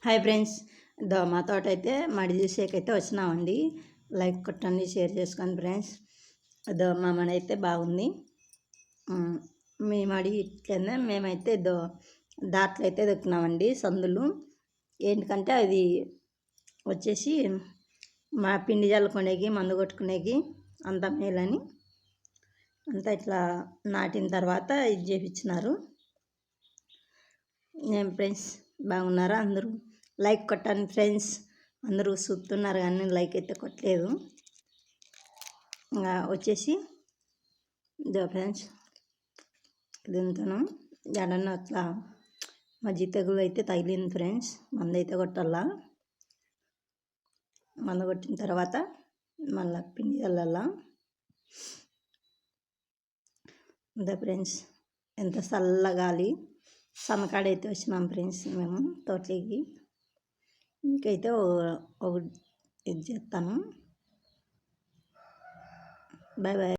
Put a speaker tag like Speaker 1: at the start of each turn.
Speaker 1: Hi friends, మా తోట అయితే మడి చూసేకైతే వచ్చినామండి. లైక్ కొట్టండి, షేర్ చేసుకోండి ఫ్రెండ్స్. మా మడి అయితే బాగుంది. మీ మడి ఇట్లనే మేమైతే దాట్లు అయితే దొక్కున్నామండి. సందులు ఏంటంటే అది వచ్చేసి మా పిండి చల్లుకునేకి, మందు కొట్టుకునేకి అంత మేలని అంతా ఇట్లా నాటిన తర్వాత ఇది చేపించినారు. నేను ఫ్రెండ్స్ బాగున్నారా అందరూ? లైక్ కొట్టండి ఫ్రెండ్స్. అందరూ చూస్తున్నారు కానీ లైక్ అయితే కొట్టలేదు. ఇంకా వచ్చేసి ఫ్రెండ్స్ దీంతోను ఎడన్నా అట్లా మజ్జి తెగులు అయితే తగిలింది ఫ్రెండ్స్. మందు అయితే కొట్టాలా. మందు కొట్టిన తర్వాత మళ్ళీ పిండి చల్లాలా. అంతే ఫ్రెండ్స్. ఎంత చల్లగాలి సన్నకాడైతే వచ్చినాం ఫ్రెండ్స్ మేము తోటలోకి. ఇంకైతే ఒక ఇది చేస్తాను. Bye bye.